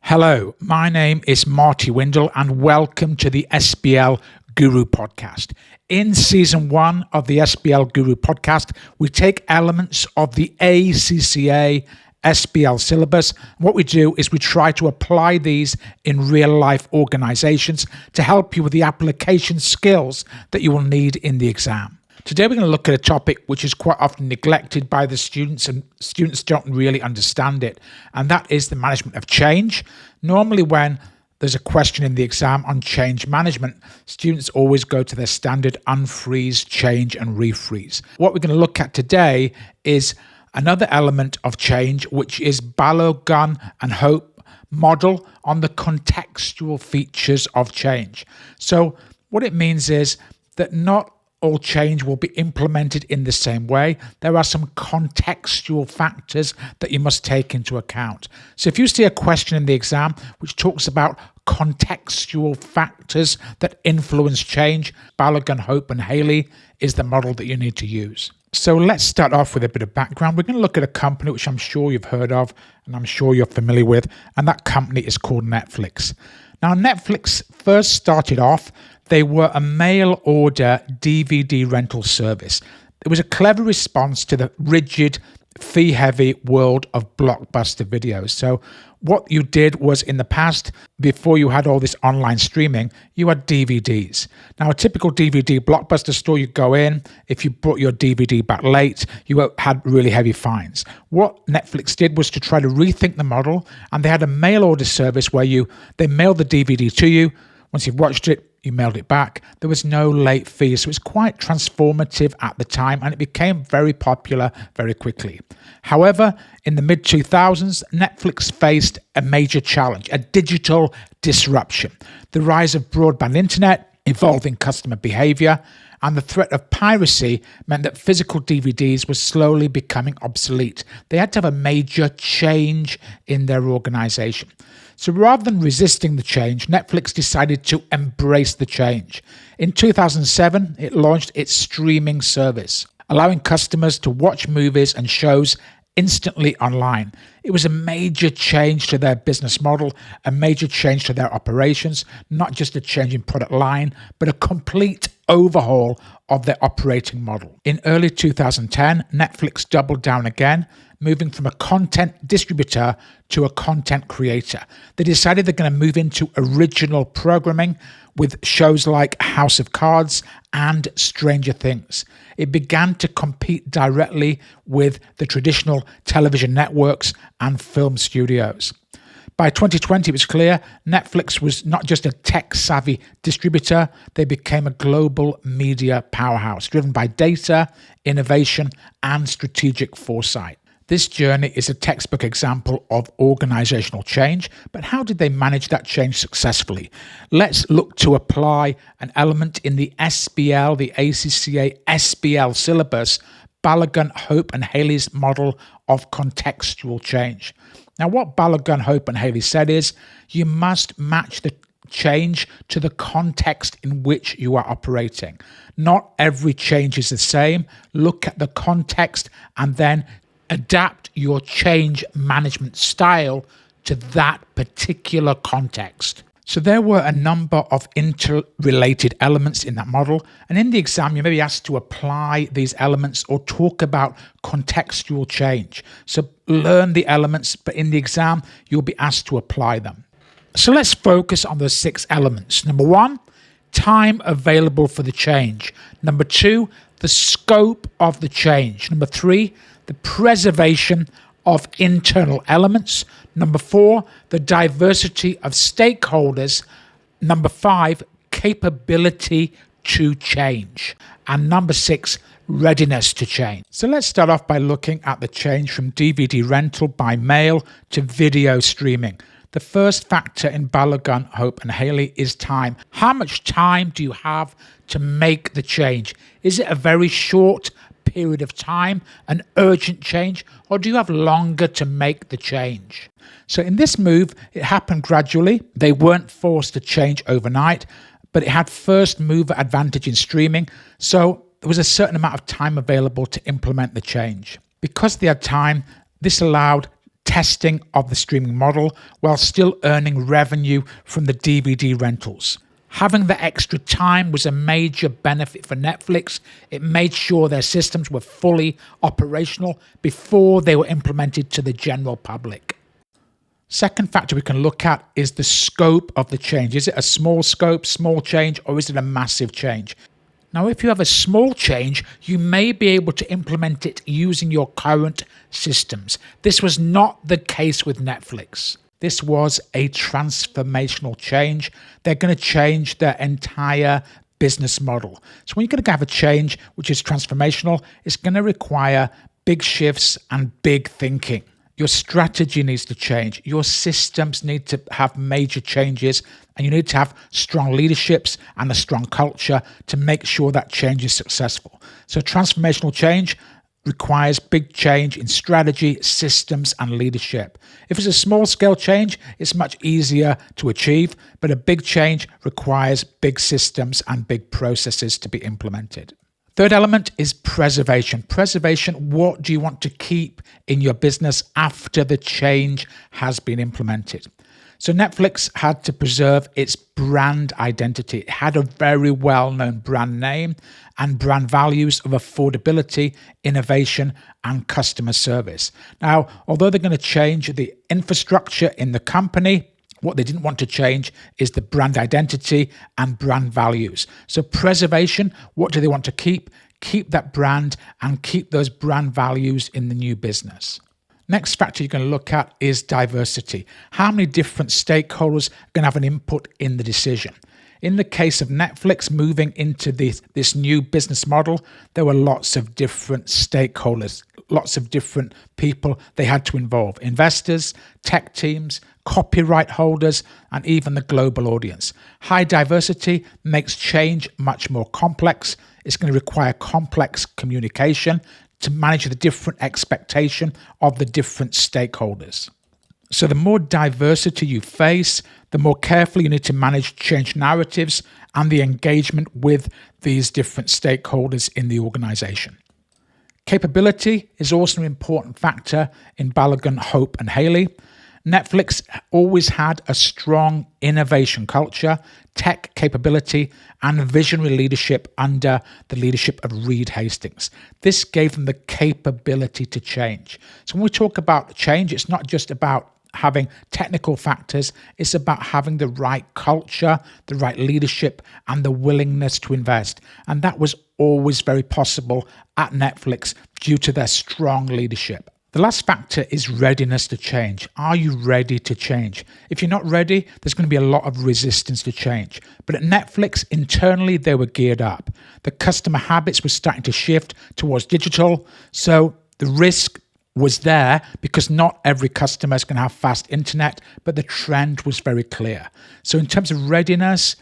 Hello, my name is Marty Windle and welcome to the SBL Guru podcast. In season 1 of the SBL Guru podcast, we take elements of the ACCA SBL syllabus. What we do is we try to apply these in real life organizations to help you with the application skills that you will need in the exam. Today we're going to look at a topic which is quite often neglected by the students and students don't really understand it, and that is the management of change. Normally when there's a question in the exam on change management, students always go to their standard unfreeze, change and refreeze. What we're going to look at today is another element of change, which is Balogun and Hope model on the contextual features of change. So what it means is that not all change will be implemented in the same way. There are some contextual factors that you must take into account. So if you see a question in the exam which talks about contextual factors that influence change, Balogun, Hope and Haley is the model that you need to use. So let's start off with a bit of background. We're going to look at a company which I'm sure you've heard of and I'm sure you're familiar with, and that company is called Netflix. Now, Netflix first started off, they were a mail order DVD rental service. It was a clever response to the rigid, fee-heavy world of blockbuster videos. So what you did was, in the past, before you had all this online streaming, you had DVDs. Now, a typical DVD blockbuster store, you go in, if you brought your DVD back late, you had really heavy fines. What Netflix did was to try to rethink the model, and they had a mail order service where they mailed the DVD to you. Once you've watched it, you mailed it back. There was no late fee, so it was quite transformative at the time, and it became very popular very quickly. However, in the mid-2000s, Netflix faced a major challenge, a digital disruption. The rise of broadband internet, evolving customer behavior, and the threat of piracy meant that physical DVDs were slowly becoming obsolete. They had to have a major change in their organization. So rather than resisting the change, Netflix decided to embrace the change. In 2007, it launched its streaming service, allowing customers to watch movies and shows instantly online. It was a major change to their business model, a major change to their operations, not just a change in product line, but a complete overhaul of their operating model. In early 2010, Netflix doubled down again, moving from a content distributor to a content creator. They decided they're going to move into original programming with shows like House of Cards and Stranger Things. It began to compete directly with the traditional television networks and film studios. By 2020, it was clear Netflix was not just a tech-savvy distributor, they became a global media powerhouse driven by data, innovation, and strategic foresight. This journey is a textbook example of organizational change, but how did they manage that change successfully? Let's look to apply an element in the SBL, the ACCA SBL syllabus, Balogun, Hope and Haley's model of contextual change. Now, what Balogun, Hope and Haley said is you must match the change to the context in which you are operating. Not every change is the same. Look at the context and then adapt your change management style to that particular context. So there were a number of interrelated elements in that model, and in the exam you may be asked to apply these elements or talk about contextual change. So learn the elements, but in the exam you'll be asked to apply them. So let's focus on the 6 elements. Number 1, time available for the change. Number 2, the scope of the change. Number 3, the preservation of internal elements. Number 4, the diversity of stakeholders. Number 5, capability to change. And number 6, readiness to change. So let's start off by looking at the change from DVD rental by mail to video streaming. The first factor in Balogun, Hope and Haley is time. How much time do you have to make the change? Is it a very short period of time, an urgent change, or do you have longer to make the change? So in this move, it happened gradually. They weren't forced to change overnight, but it had first mover advantage in streaming. So there was a certain amount of time available to implement the change. Because they had time, this allowed testing of the streaming model while still earning revenue from the DVD rentals. Having the extra time was a major benefit for Netflix. It made sure their systems were fully operational before they were implemented to the general public. Second factor we can look at is the scope of the change. Is it a small scope, small change, or is it a massive change? Now, if you have a small change, you may be able to implement it using your current systems. This was not the case with Netflix. This was a transformational change. They're going to change their entire business model. So when you're going to have a change which is transformational, it's going to require big shifts and big thinking. Your strategy needs to change. Your systems need to have major changes, and you need to have strong leaderships and a strong culture to make sure that change is successful. So transformational change requires big change in strategy, systems, and leadership. If it's a small-scale change, it's much easier to achieve, but a big change requires big systems and big processes to be implemented. Third element is preservation. Preservation, what do you want to keep in your business after the change has been implemented? So Netflix had to preserve its brand identity. It had a very well-known brand name and brand values of affordability, innovation, and customer service. Now, although they're going to change the infrastructure in the company, what they didn't want to change is the brand identity and brand values. So preservation, what do they want to keep? Keep that brand and keep those brand values in the new business. Next factor you're going to look at is diversity. How many different stakeholders are going to have an input in the decision? In the case of Netflix moving into this new business model, there were lots of different stakeholders, lots of different people they had to involve. Investors, tech teams, copyright holders, and even the global audience. High diversity makes change much more complex. It's going to require complex communication to manage the different expectation of the different stakeholders. So the more diversity you face, the more carefully you need to manage change narratives and the engagement with these different stakeholders in the organization. Capability is also an important factor in Balogun, Hope, and Haley. Netflix always had a strong innovation culture, tech capability, and visionary leadership under the leadership of Reed Hastings. This gave them the capability to change. So when we talk about change, it's not just about having technical factors, it's about having the right culture, the right leadership, and the willingness to invest. And that was always very possible at Netflix due to their strong leadership. The last factor is readiness to change. Are you ready to change? If you're not ready, there's going to be a lot of resistance to change. But at Netflix, internally, they were geared up. The customer habits were starting to shift towards digital. So the risk was there because not every customer is going to have fast internet, but the trend was very clear. So in terms of readiness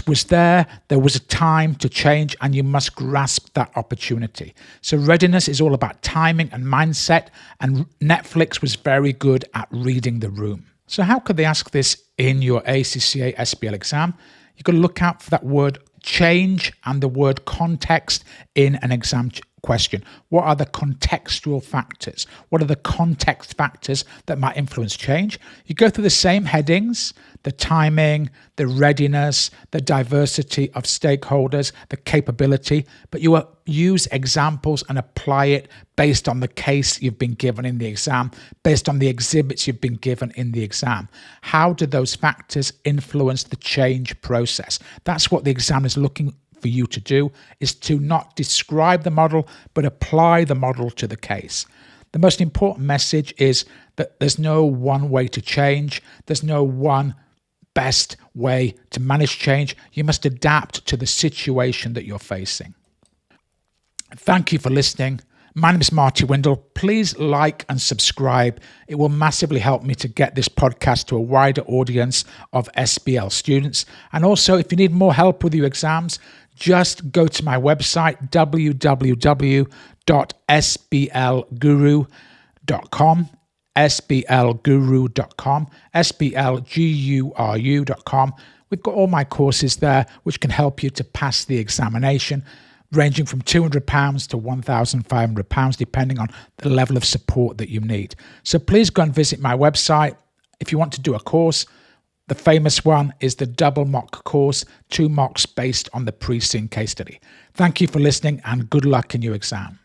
was there. There was a time to change, and you must grasp that opportunity. So readiness is all about timing and mindset, and Netflix was very good at reading the room. So how could they ask this in your ACCA SBL exam? You've got to look out for that word change and the word context in an exam question. What are the contextual factors? What are the context factors that might influence change? You go through the same headings, the timing, the readiness, the diversity of stakeholders, the capability, but you will use examples and apply it based on the case you've been given in the exam, based on the exhibits you've been given in the exam. How do those factors influence the change process? That's what the exam is looking for you to do, is to not describe the model, but apply the model to the case. The most important message is that there's no one way to change. There's no one best way to manage change. You must adapt to the situation that you're facing. Thank you for listening. My name is Marty Windle. Please like and subscribe. It will massively help me to get this podcast to a wider audience of SBL students. And also, if you need more help with your exams, just go to my website, www.sblguru.com, sblguru.com, sblguru.com. We've got all my courses there, which can help you to pass the examination. ranging from £200 to £1,500, depending on the level of support that you need. So please go and visit my website. If you want to do a course, the famous one is the double mock course, 2 mocks based on the pre-seen case study. Thank you for listening and good luck in your exam.